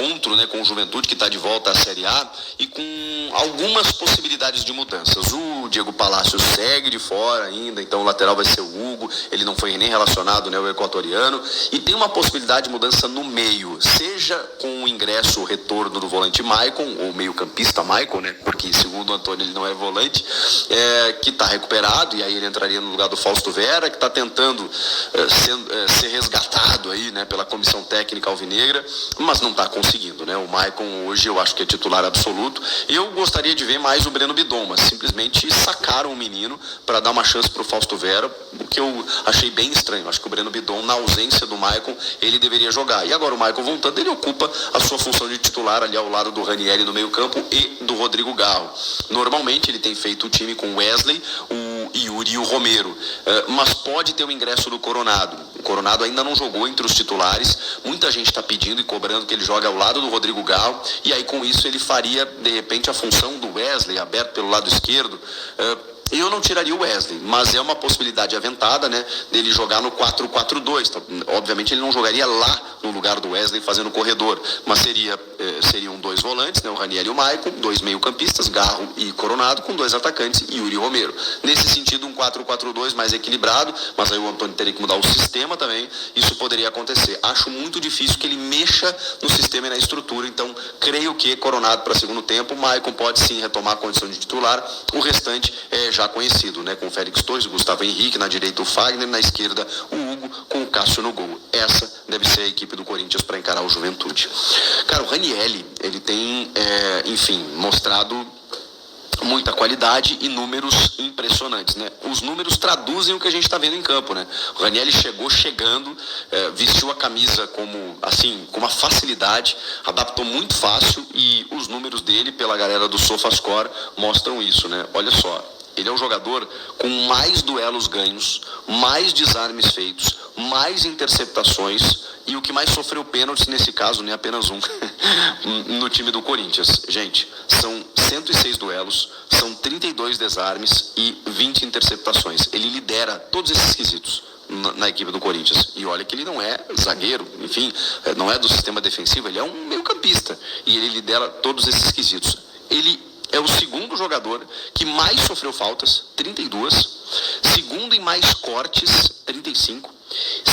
reencontro, né, com o Juventude, que está de volta à Série A, e com algumas possibilidades de mudanças. O Diego Palacios segue de fora ainda, então o lateral vai ser o Hugo, ele não foi nem relacionado, né, o equatoriano, e tem uma possibilidade de mudança no meio, seja com o ingresso, o retorno do volante Maicon, ou meio-campista Maicon, né, porque segundo o Antônio ele não é volante, que está recuperado, e aí ele entraria no lugar do Fausto Vera, que está tentando ser resgatado aí, né, pela comissão técnica alvinegra, mas não está conseguindo, né? O Maicon hoje eu acho que é titular absoluto. Eu gostaria de ver mais o Breno Bidon, mas simplesmente sacaram o menino para dar uma chance para o Fausto Vera, o que eu achei bem estranho. Acho que o Breno Bidon, na ausência do Maicon, ele deveria jogar. E agora o Maicon voltando, ele ocupa a sua função de titular ali ao lado do Ranieri no meio campo e do Rodrigo Garro. Normalmente ele tem feito o time com o Wesley, o Yuri e o Romero, mas pode ter o ingresso do Coronado. O Coronado ainda não jogou entre os titulares, muita gente está pedindo e cobrando que ele jogue ao lado do Rodrigo Garro, e aí com isso ele faria de repente a função do Wesley, aberto pelo lado esquerdo. Eu não tiraria o Wesley, mas é uma possibilidade aventada, né, dele jogar no 4-4-2. Então, obviamente ele não jogaria lá no lugar do Wesley fazendo corredor, mas seriam dois volantes, né, o Ranieri e o Maicon, dois meio-campistas, Garro e Coronado, com dois atacantes, Yuri e Romero. Nesse sentido, um 4-4-2 mais equilibrado, mas aí o Antônio teria que mudar o sistema também, isso poderia acontecer. Acho muito difícil que ele mexa no sistema e na estrutura, então creio que Coronado para segundo tempo, Maicon pode sim retomar a condição de titular, o restante já conhecido, né, com o Félix Torres, o Gustavo Henrique, na direita o Fagner, na esquerda o Hugo, com o Cássio no gol. Essa deve ser a equipe do Corinthians para encarar o Juventude. Cara, o Ranieri, ele tem, mostrado muita qualidade e números impressionantes, né? Os números traduzem o que a gente está vendo em campo, né? O Ranieri chegando, vestiu a camisa com uma facilidade, adaptou muito fácil e os números dele, pela galera do SofaScore, mostram isso, né? Olha só, ele é um jogador com mais duelos ganhos, mais desarmes feitos, mais interceptações e o que mais sofreu pênaltis nesse caso, nem apenas um, no time do Corinthians. Gente, são 106 duelos, são 32 desarmes e 20 interceptações. Ele lidera todos esses quesitos na equipe do Corinthians. E olha que ele não é zagueiro, enfim, não é do sistema defensivo, ele é um meio-campista. E ele lidera todos esses quesitos. Ele é o segundo jogador que mais sofreu faltas, 32. Segundo em mais cortes, 35.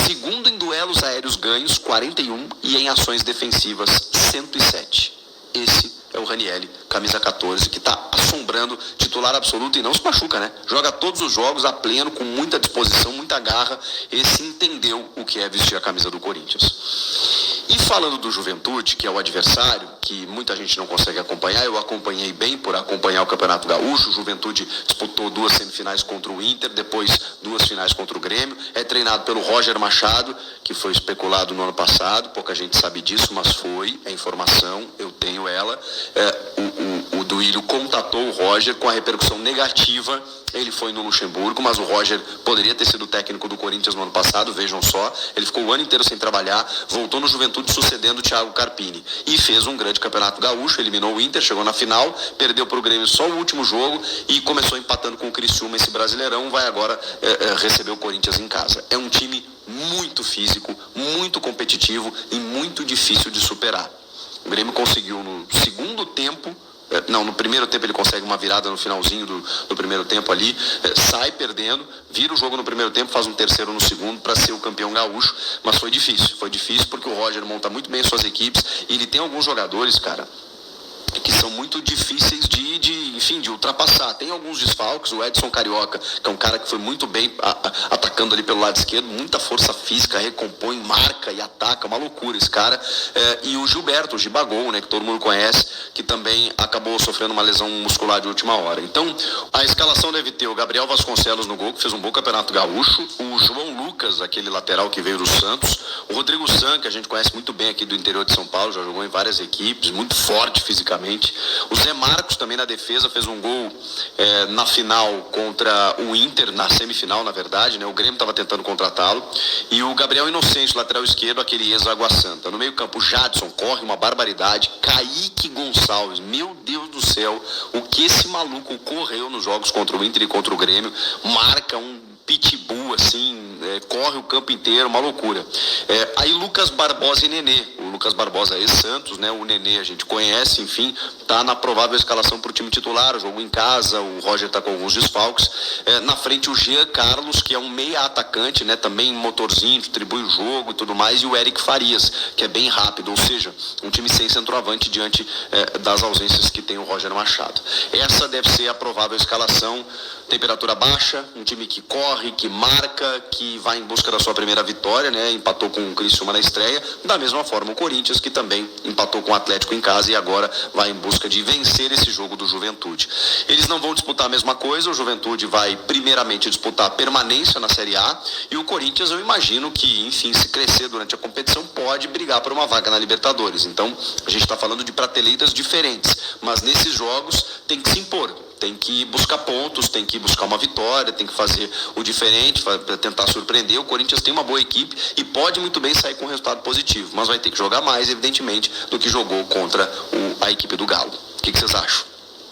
Segundo em duelos aéreos ganhos, 41. E em ações defensivas, 107. Esse é o Ranieri, camisa 14, que está assombrando, titular absoluto e não se machuca, né? Joga todos os jogos a pleno, com muita disposição, muita garra. Esse entendeu o que é vestir a camisa do Corinthians. E falando do Juventude, que é o adversário, que muita gente não consegue acompanhar, eu acompanhei bem por acompanhar o Campeonato Gaúcho. O Juventude disputou 2 semifinais contra o Inter, depois 2 finais contra o Grêmio. É treinado pelo Roger Machado, que foi especulado no ano passado, pouca gente sabe disso, mas foi, é informação, eu tenho ela. O Duílio contatou o Roger com a repercussão negativa. Ele foi no Luxemburgo, mas o Roger poderia ter sido técnico do Corinthians no ano passado, vejam só. Ele ficou o ano inteiro sem trabalhar, voltou no Juventude sucedendo o Thiago Carpini. E fez um grande campeonato gaúcho, eliminou o Inter, chegou na final, perdeu para o Grêmio só o último jogo e começou empatando com o Criciúma esse Brasileirão, vai agora receber o Corinthians em casa. É um time muito físico, muito competitivo e muito difícil de superar. O Grêmio conseguiu no segundo tempo, no primeiro tempo ele consegue uma virada no finalzinho do primeiro tempo ali, sai perdendo, vira o jogo no primeiro tempo, faz um terceiro no segundo para ser o campeão gaúcho, mas foi difícil porque o Roger monta muito bem suas equipes e ele tem alguns jogadores, cara, que são muito difíceis de ultrapassar. Tem alguns desfalques, o Edson Carioca, que é um cara que foi muito bem atacando ali pelo lado esquerdo, muita força física, recompõe, marca e ataca, uma loucura esse cara. E o Gilberto, o Gibagol, né, que todo mundo conhece, que também acabou sofrendo uma lesão muscular de última hora. Então, a escalação deve ter o Gabriel Vasconcelos no gol, que fez um bom campeonato gaúcho, o João Lucas, aquele lateral que veio do Santos, o Rodrigo San, que a gente conhece muito bem aqui do interior de São Paulo, já jogou em várias equipes, muito forte fisicamente. O Zé Marcos também na defesa fez um gol na final contra o Inter, na semifinal na verdade, né? O Grêmio estava tentando contratá-lo. E o Gabriel Inocêncio, lateral esquerdo, aquele ex-Água Santa. No meio campo, o Jadson corre uma barbaridade. Kaique Gonçalves, meu Deus do céu, o que esse maluco correu nos jogos contra o Inter e contra o Grêmio. Marca um pitbull assim, corre o campo inteiro, uma loucura. Aí Lucas Barbosa e Nenê. O Lucas Barbosa é ex-Santos, né? O Nenê a gente conhece, enfim, tá na provável escalação para o time titular, o jogo em casa, o Roger tá com alguns desfalques. Na frente o Jean Carlos, que é um meia atacante, né? Também motorzinho, distribui o jogo e tudo mais, e o Eric Farias, que é bem rápido, ou seja, um time sem centroavante diante das ausências que tem o Roger Machado. Essa deve ser a provável escalação. Temperatura baixa, um time que corre, que marca, que vai em busca da sua primeira vitória, né? Empatou com o Criciúma na estreia. Da mesma forma o Corinthians, que também empatou com o Atlético em casa e agora vai em busca de vencer esse jogo do Juventude. Eles não vão disputar a mesma coisa. O Juventude vai primeiramente disputar a permanência na Série A e o Corinthians, eu imagino que, enfim, se crescer durante a competição, pode brigar por uma vaga na Libertadores. Então, a gente está falando de prateleiras diferentes, mas nesses jogos tem que se impor. Tem que buscar pontos, tem que buscar uma vitória, tem que fazer o diferente, tentar surpreender. O Corinthians tem uma boa equipe e pode muito bem sair com um resultado positivo, mas vai ter que jogar mais, evidentemente, do que jogou contra a equipe do Galo. O que vocês acham?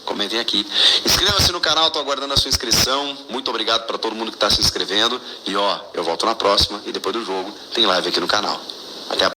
Comentem aqui. Inscreva-se no canal, estou aguardando a sua inscrição. Muito obrigado para todo mundo que está se inscrevendo. E eu volto na próxima e depois do jogo tem live aqui no canal. Até a